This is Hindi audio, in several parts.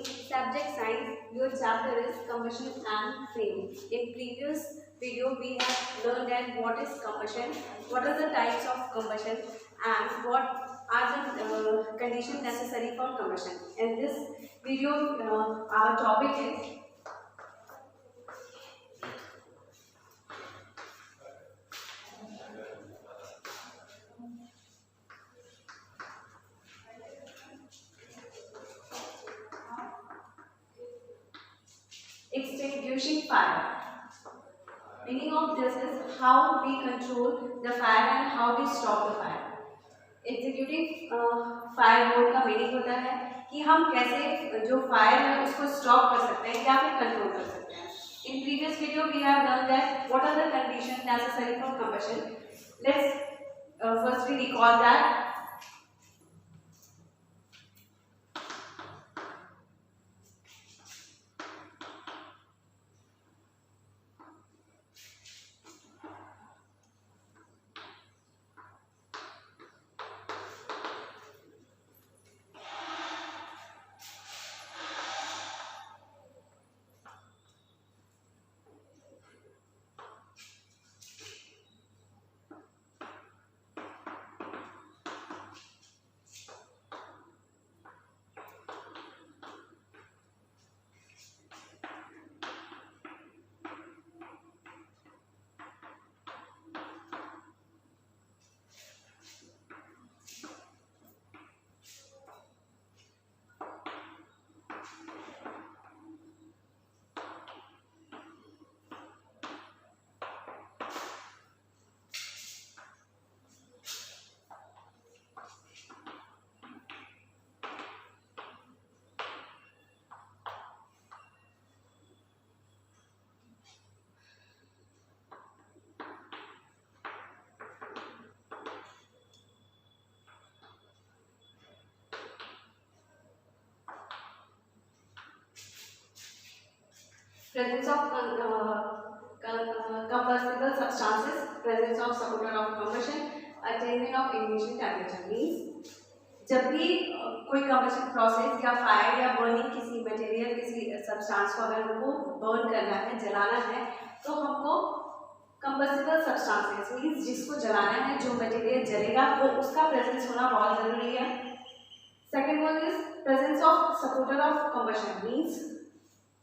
subject science. Your chapter is combustion and flame. In previous video, we have learned that what is combustion, what are the types of combustion, and what are the conditions necessary for combustion. In this video, our topic is extinguishing fire. Meaning of this is how we control the fire and how we stop the fire. Executive fire mode का मीनिंग होता है कि हम कैसे जो फायर है उसको स्टॉप कर सकते हैं या फिर कंट्रोल कर सकते हैं. In previous video we have learn that what are the condition necessary for combustion. Let's firstly recall that. Presence of combustible substances, presence of supporter of combustion, attainment of ignition temperature. means जब भी कोई कम्बशन प्रोसेस या फायर या बर्निंग किसी मटेरियल किसी सब्सटेंस को अगर हमको बर्न करना है जलाना है तो हमको कम्बस्टिबल सब्सटेंसेस मीन्स जिसको जलाना है जो मटेरियल जलेगा वो उसका प्रेजेंस होना बहुत जरूरी है. Second one is presence of supporter of combustion. Means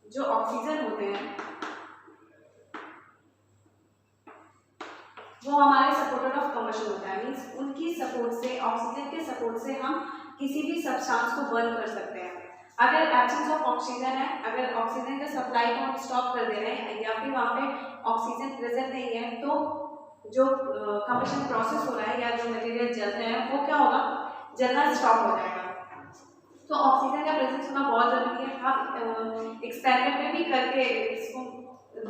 जो ऑक्सीजन होते हैं वो हमारे सपोर्टर ऑफ कम्बशन होता है. मीन्स उनकी सपोर्ट से ऑक्सीजन के सपोर्ट से हम किसी भी सब्सटेंस को बर्न कर सकते हैं. अगर एब्सेंस ऑफ ऑक्सीजन है, अगर ऑक्सीजन का सप्लाई को हम स्टॉप कर दे रहे हैं या फिर वहाँ पे ऑक्सीजन प्रेजेंट नहीं है तो जो कम्बशन प्रोसेस हो रहा है या जो मटेरियल जल रहे हैं वो क्या होगा, जलना स्टॉप हो जाएगा. तो ऑक्सीजन का प्रेजेंस होना बहुत जरूरी है. हम एक्सपेरिमेंट में भी करके इसको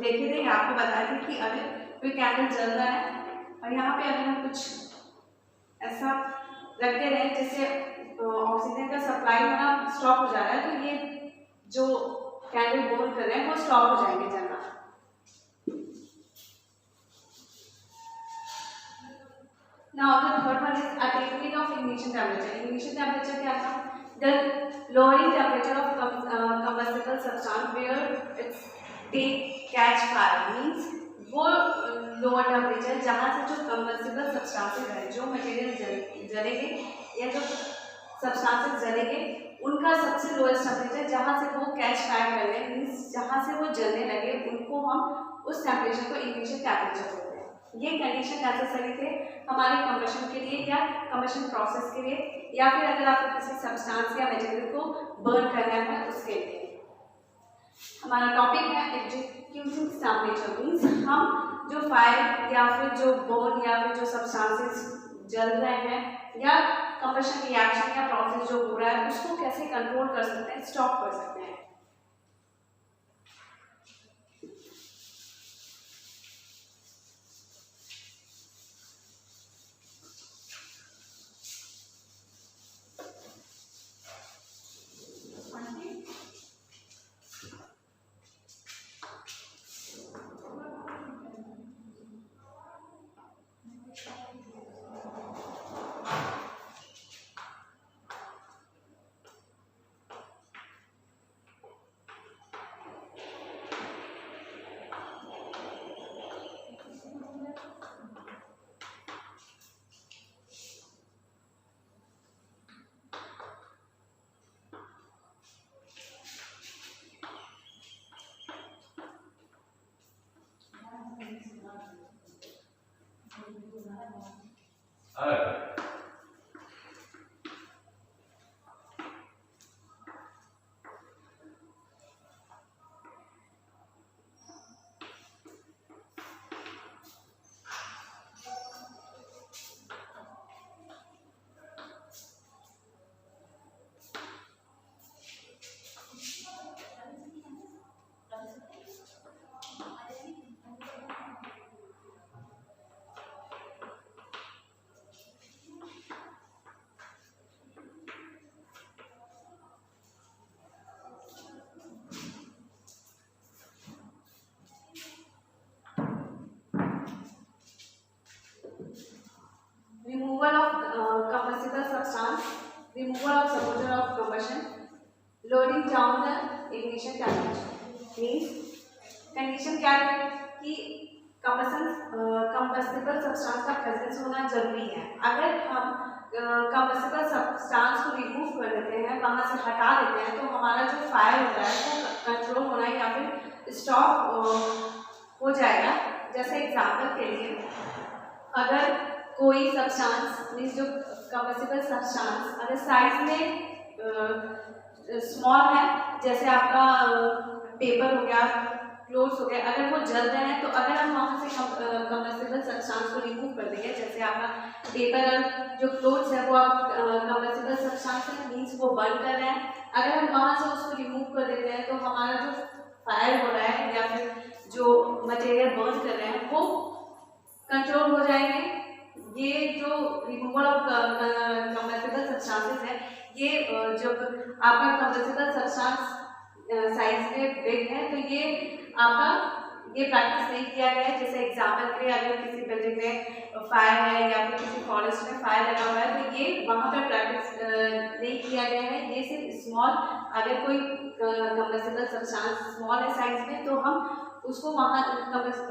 देखे थे, आपको बताया था कि अगर कोई कैंडल जल रहा है और यहाँ पे अगर हम कुछ ऐसा रख दे रहे हैं जिससे ऑक्सीजन का सप्लाई होना स्टॉप हो जा रहा है तो ये जो कैंडल बर्न कर रहे हैं वो स्टॉप हो जाएंगे जलना. Now the third one is attainment of ignition temperature. Ignition temperature क्या था? The lowering temperature of combustible substance where it's catch fire means वो लोअर टेम्परेचर जहाँ से जो combustible substances है, जो मटेरियल जलेंगे या जो सब्सटेंसेस जलेंगे उनका सबसे लोएस्ट टेम्परेचर जहाँ से वो कैच फायर कर ले मीन्स जहाँ से वो जलने लगे उनको हम उस टेम्परेचर को इग्निशन टेम्परेचर बोलते हैं. ये कंडीशन नेसेसरी थे हमारे कम्बशन के लिए या कम्बशन प्रोसेस के लिए या फिर अगर आपको किसी सब्सटेंस या मटेरियल को बर्न करना है उसके लिए. हमारा टॉपिक है एग्जीक्यूटिंग टेम्परेचर. मीन्स हम जो फायर या फिर जो बर्न या फिर जो सब्सटेंसेस जल रहे हैं या कम्बशन रिएक्शन या प्रोसेस जो हो रहा है उसको कैसे कंट्रोल कर सकते हैं, स्टॉप कर सकते हैं. removal of supporter of combustion, lowering down the ignition temperature. Means condition क्या है कि कंबस्टिबल सब्सटेंस का प्रेजेंस होना जरूरी है। अगर हम कंबस्टिबल सब्सटेंस को रिमूव कर देते हैं, वहाँ से हटा देते हैं, तो हमारा जो फायर हो रहा है वो कंट्रोल होना या फिर स्टॉप हो जाएगा। जैसे एग्जाम्पल के लिए, अगर कोई सब्सटेंस मीन्स जो कंबस्टिबल सब्सटेंस अगर साइज में स्मॉल है, जैसे आपका पेपर हो गया, क्लोथ्स हो गए, अगर वो जल रहे हैं तो अगर हम वहाँ से कंबस्टिबल सब्सटेंस को रिमूव कर देंगे, जैसे आपका पेपर और जो क्लोथ्स है वो आप कंबस्टिबल सब्सटेंस है मीन्स वो बर्न कर रहे हैं, अगर हम वहाँ से उसको रिमूव कर देते हैं तो हमारा जो फायर हो रहा है या फिर जो मटेरियल बर्न कर रहे हैं वो कंट्रोल हो जाएंगे। ये जो रिमूवल ऑफ कंबस्टिबल सब्सटेंसेस है, ये जब आपका कंबस्टिबल सब्सटेंस साइज में बिग है तो ये आपका ये प्रैक्टिस नहीं किया गया है। जैसे एग्जाम्पल के लिए, अगर किसी बिल्डिंग में फायर है या फिर किसी फॉरेस्ट में फायर लगा हुआ है तो ये वहाँ पर प्रैक्टिस नहीं किया गया है। ये सिर्फ स्मॉल, अगर कोई कंबस्टिबल सब्सटेंस स्मॉल है साइज में तो हम उसको वहाँ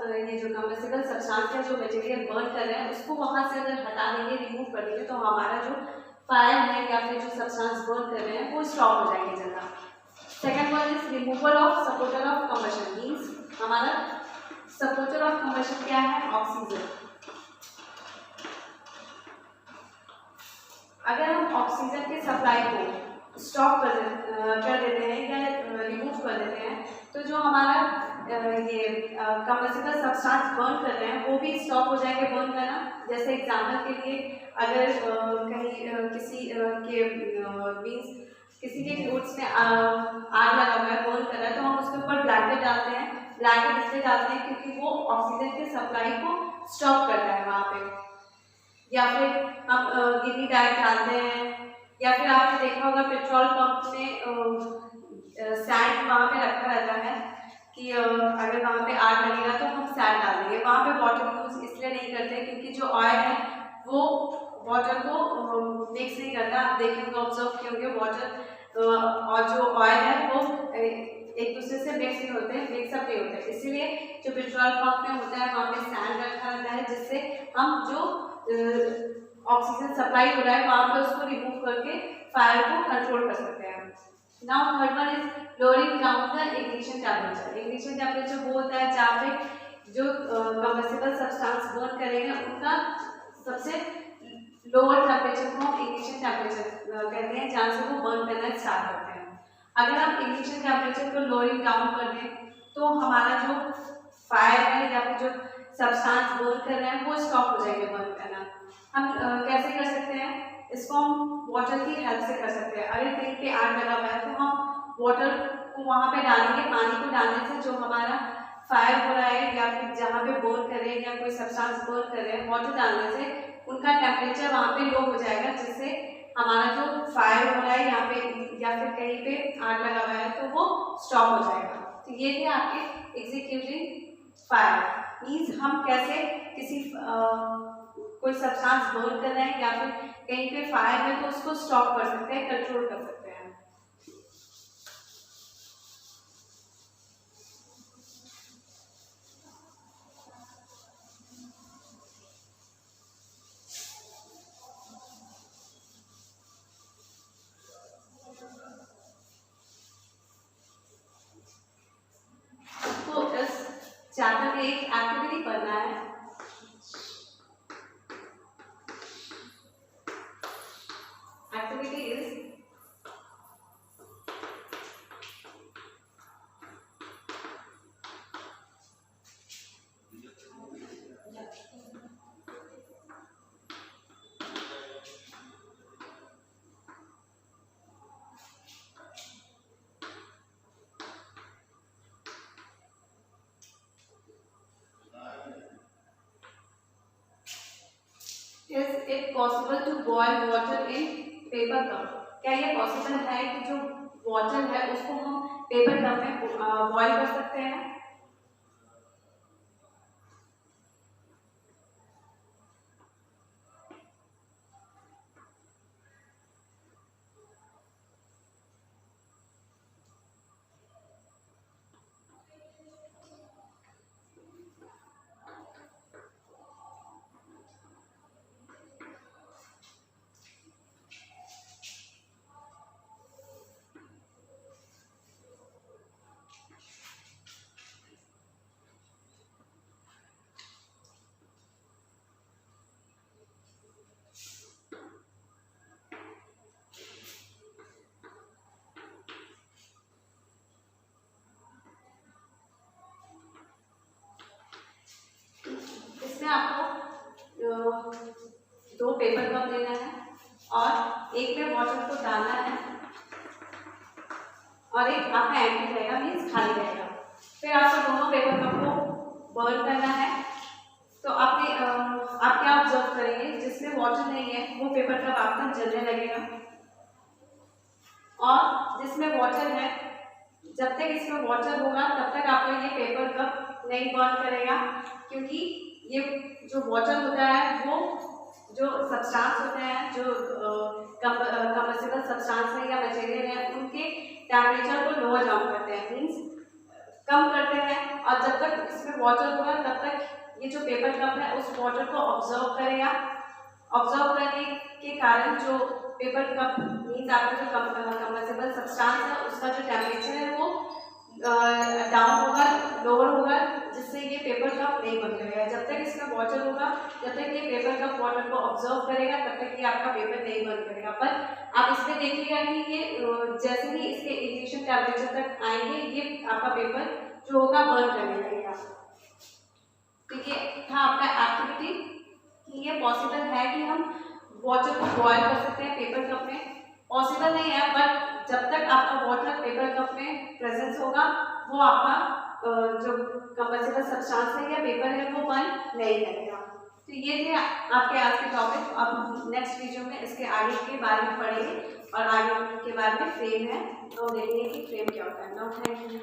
ये जो कंबस्टिबल सब्सटेंस है जो मटेरियल बर्न कर रहे हैं उसको वहाँ से अगर हटा देंगे, रिमूव कर देंगे, तो हमारा जो फायर है या फिर जो सब्सटेंस बर्न कर रहे हैं वो स्टॉप हो जाएंगे जल्द। Second one is removal of supporter of combustion. Means हमारा सपोर्टर ऑफ कंबशन क्या है? ऑक्सीजन। अगर हम ऑक्सीजन के सप्लाई को स्टॉप कर देते हैं या रिमूव कर देते हैं तो जो हमारा ये कंबस्टिबल सब्सटेंस बर्न कर रहे हैं वो भी स्टॉप हो जाएंगे बर्न करना। जैसे एग्जाम्पल के लिए, अगर कहीं किसी के मीन्स किसी के क्लोथ्स में आग लगा हुआ है, बर्न कर रहा है, तो हम उसके ऊपर ब्लैंकेट डालते हैं। ब्लैंकेट इसलिए डालते हैं क्योंकि वो ऑक्सीजन के सप्लाई को स्टॉप करता है वहाँ पे। या फिर हम गिनी बैग डालते हैं, या फिर आपने देखा होगा पेट्रोल पंप में सैंड वहाँ पे रखा रहता है कि अगर वहाँ पे आग लगेगा तो हम सैंड डाल देंगे। वहाँ पे वाटर यूज इसलिए नहीं करते क्योंकि जो ऑयल है वो वाटर को मिक्स नहीं करता। आप देखेंगे, ऑब्जर्व किए होंगे, वाटर और जो ऑयल है वो एक दूसरे से मिक्स नहीं होते, मिक्सअप नहीं होते। इसीलिए जो पेट्रोल पंप में होता है वहाँ पे सैंड रखा रहता है, जिससे हम जो ऑक्सीजन सप्लाई हो रहा है वहाँ पे उसको रिमूव करके फायर को कंट्रोल कर सकते हैं। Now third one is lowering down the ignition temperature. Ignition temperature वो होता है जहाँ पे जो कंबस्टिबल सब्सटेंस बर्न करेंगे उनका सबसे लोअर टेम्परेचर को हम इग्निशन टेम्परेचर कहते हैं, जहाँ से वो बर्न करना स्टार्ट करते हैं। अगर हम इग्निशन टेम्परेचर को लोअरिंग डाउन कर दें तो हमारा जो फायर है या फिर जो सब्सटेंस बर्न कर रहे हैं वो स्टॉप हो जाएंगे बर्न करना। हम कैसे कर सकते हैं इसको? हम वाटर की हेल्प से कर सकते हैं। अगर कहीं पे आग लगा हुआ है तो हम वाटर को वहाँ पे डालेंगे। पानी को डालने से जो हमारा फायर हो रहा है या फिर जहाँ पे बर्न कर रहे हैं या कोई सब्सटेंस बर्न कर रहे हैं, वाटर डालने से उनका टेम्परेचर वहाँ पे लो हो जाएगा, जिससे हमारा जो फायर हो रहा है यहाँ पे या फिर कहीं पे आग लगा हुआ है तो वो स्टॉप हो जाएगा। तो ये थे आपके एग्जीक्यूटिंग फायर। मीन्स हम कैसे किसी कोई सब्सटेंस बर्न कर रहे हैं या फिर कहीं पे फायर है तो उसको स्टॉप कर सकते हैं, कंट्रोल कर सकते हैं। तो इस चैप्टर में एक एक्टिविटी करना है। Activity is it possible to boil water in paper cup? क्या ये पॉसिबल है कि जो वाटर है उसको हम पेपर कप में बॉयल कर सकते हैं? और एक आपका एम्प्टी रहेगा, मीन्स खाली रहेगा। फिर आपको दोनों पेपर कप को बर्न करना है। तो आप क्या ऑब्जर्व करेंगे, जिसमें वाटर नहीं है वो पेपर कप आपका जलने लगेगा, और जिसमें वाटर है, जब तक इसमें वाटर होगा तब तक आपका ये पेपर कप नहीं बर्न करेगा, क्योंकि ये जो वाटर होता है वो जो सब्सटेंस होते हैं, जो कंबस्टिबल सब्सटेंस है या मटेरियल है, उनके टेम्परेचर को लोअर डाउन करते हैं, मीन्स कम करते हैं। और जब तक इसमें वाटर होगा तब तक ये जो पेपर कप है उस वाटर को ऑब्जर्व करेगा। ऑब्जर्व करने के कारण जो पेपर कप मीन्स आपका जो कंबस्टिबल सब्सटेंस है उसका जो टेम्परेचर है वो डाउन होगा, लोअर होगा, जिससे ये पेपर कप नहीं बन करेगा। जब तक इसमें वाटर होगा, जब तक ये पेपर कप वाटर को ऑब्जर्व करेगा, तब तक ये आपका पेपर नहीं बन करेगा। पर आप इसमें देखिएगा कि ये जैसे ही इसके इग्निशन टेम्परेचर तक आएंगे, ये आपका पेपर जो होगा बर्न करने लगेगा। तो ये था आपका एक्टिविटी कि ये पॉसिबल है कि हम वाटर को बॉयल कर सकते हैं पेपर कप में। पॉसिबल नहीं है, बट जब तक आपका वाटर पेपर कप में प्रेजेंस होगा, वो आपका जो कंबस्टिबल सब्सटेंस है या पेपर है वो बर्न नहीं करेगा। तो ये थे आपके आज के टॉपिक। अब नेक्स्ट वीडियो में इसके आगे के बारे में पढ़ेंगे, और आगे के बारे में फ्रेम है तो देखेंगे कि फ्रेम क्या होता है। Thank you.